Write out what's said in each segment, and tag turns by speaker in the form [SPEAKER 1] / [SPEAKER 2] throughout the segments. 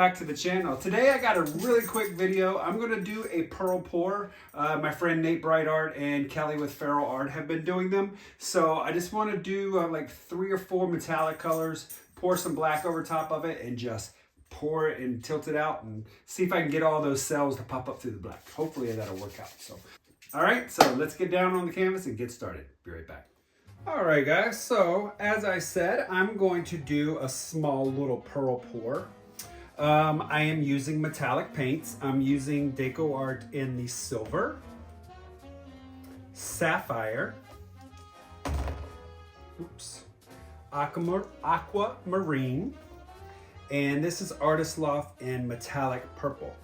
[SPEAKER 1] back to the channel. Today I got a really quick video. I'm going to do a pearl pour. My friend Nate Bright Art and Kelly with Feral Art have been doing them. So I just want to do like 3 or 4 metallic colors, pour some black over top of it, and just pour it and tilt it out and see if I can get all those cells to pop up through the black. Hopefully that'll work out. So, all right, so let's get down on the canvas and get started. Be right back. All right, guys, so as I said, I'm going to do a small little pearl pour. I am using metallic paints. I'm using DecoArt in the silver, Sapphire, Aquamarine, and this is Artist Loft in metallic purple.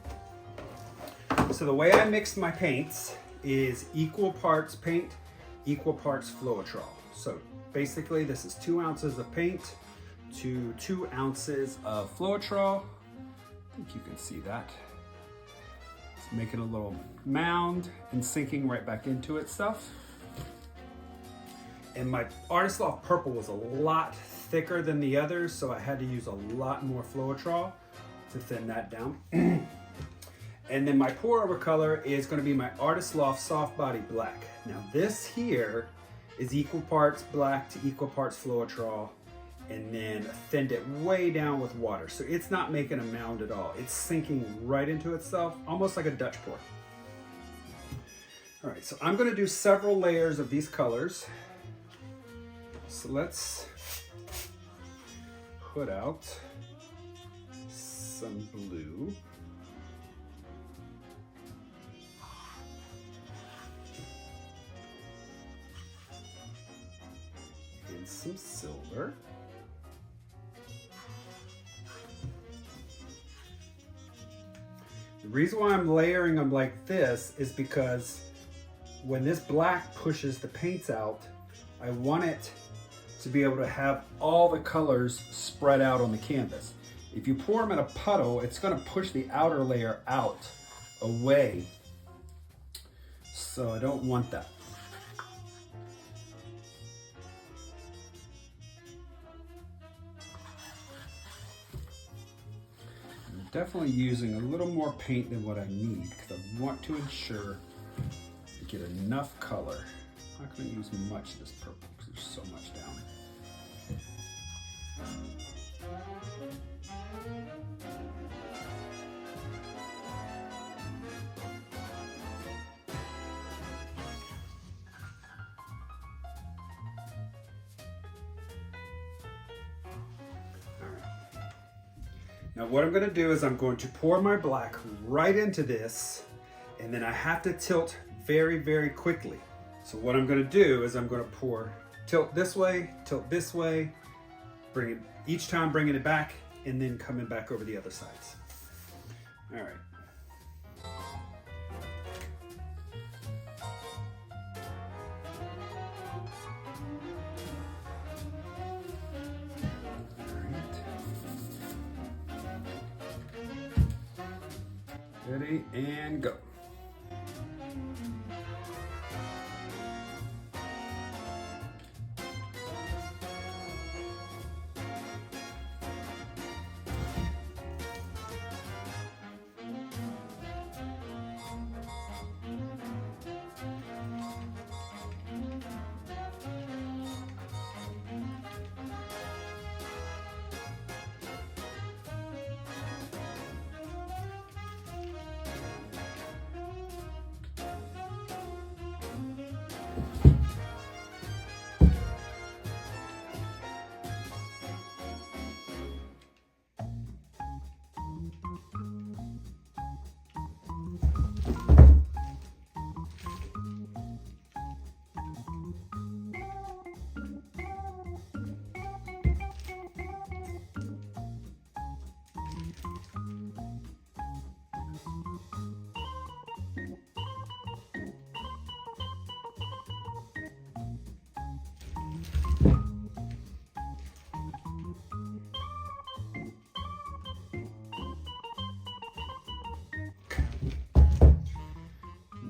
[SPEAKER 1] So the way I mix my paints is equal parts paint, equal parts Floetrol. So basically this is 2 ounces of paint to 2 ounces of Floetrol. I think you can see that. It's making a little mound and sinking right back into itself. And my Artist Loft purple was a lot thicker than the others, so I had to use a lot more Floetrol to thin that down. And then my pour over color is going to be my Artist Loft Soft Body Black. Now this here is equal parts black to equal parts Floetrol, and then thinned it way down with water. So it's not making a mound at all. It's sinking right into itself, almost like a Dutch pour. All right, so I'm gonna do several layers of these colors. So let's put out some blue. And some silver. The reason why I'm layering them like this is because when this black pushes the paints out, I want it to be able to have all the colors spread out on the canvas. If you pour them in a puddle, it's going to push the outer layer out, away. So I don't want that. Definitely using a little more paint than what I need because I want to ensure I get enough color. I'm not going to use much of this purple because there's so much down. Now what I'm going to do is I'm going to pour my black right into this, and then I have to tilt very, very quickly. So what I'm going to do is I'm going to tilt this way, bring it, each time bringing it back, and then coming back over the other sides. All right. Ready and go.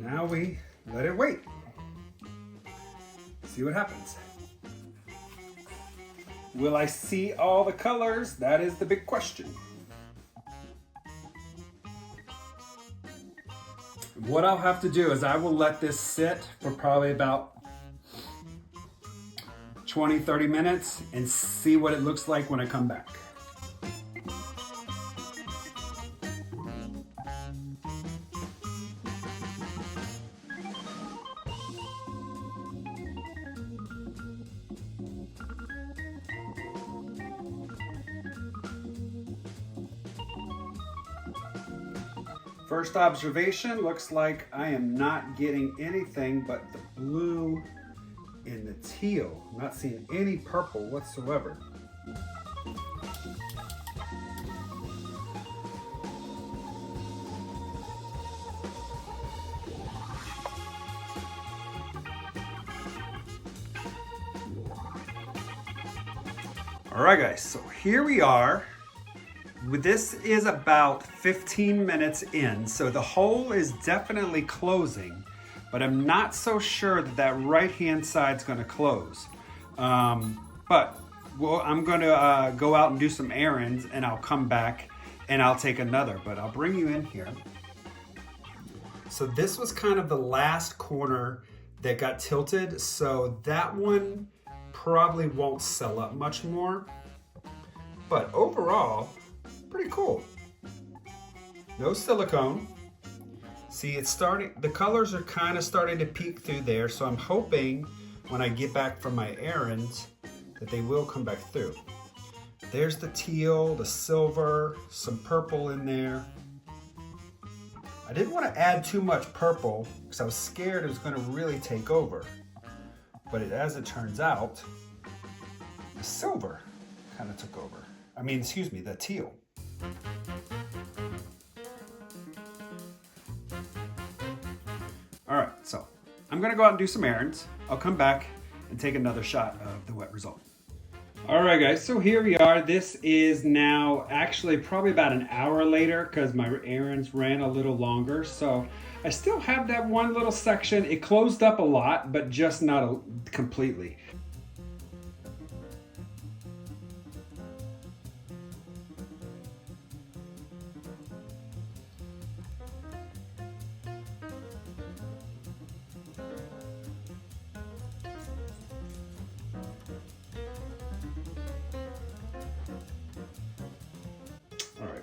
[SPEAKER 1] Now we let it wait. See what happens. Will I see all the colors? That is the big question. What I'll have to do is I will let this sit for probably about 20-30 minutes and see what it looks like when I come back. First observation, looks like I am not getting anything but the blue and the teal. I'm not seeing any purple whatsoever. All right, guys, so here we are. This is about 15 minutes in, so the hole is definitely closing, but I'm not so sure that that right-hand side's gonna close. But well, I'm gonna go out and do some errands, and I'll come back and I'll take another, but I'll bring you in here. So this was kind of the last corner that got tilted, so that one probably won't sell up much more, but overall, pretty cool. No silicone. See, it's starting, the colors are kind of starting to peek through there, so I'm hoping when I get back from my errands that they will come back through. There's the teal, the silver, some purple in there. I didn't want to add too much purple because I was scared it was going to really take over. But as it turns out, the silver kind of took over. I mean, excuse me, the teal. All right, so I'm gonna go out and do some errands. I'll come back and take another shot of the wet result. All right, guys, so here we are. This is now actually probably about an hour later because my errands ran a little longer. So I still have that one little section. It closed up a lot, but just not completely.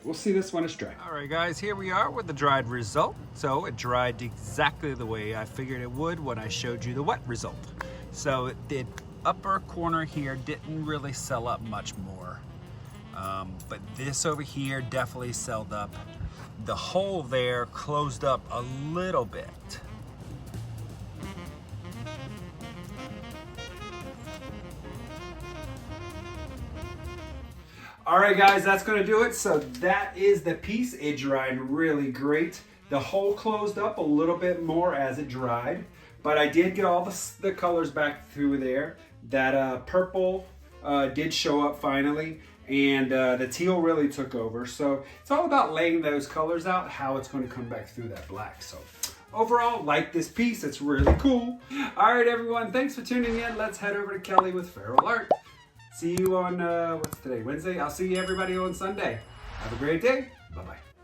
[SPEAKER 1] We'll see this when it's dry. All right, guys, here we are with the dried result. So it dried exactly the way I figured it would when I showed you the wet result. So the upper corner here didn't really sell up much more. But this over here definitely sold up. The hole there closed up a little bit. All right, guys, that's gonna do it. So that is the piece. It dried really great. The hole closed up a little bit more as it dried, but I did get all the colors back through there. That purple did show up finally, and the teal really took over. So it's all about laying those colors out, how it's gonna come back through that black. So overall, like this piece, it's really cool. All right, everyone, thanks for tuning in. Let's head over to Kelly with Feral Art. See you on, what's today, Wednesday? I'll see you everybody on Sunday. Have a great day. Bye-bye.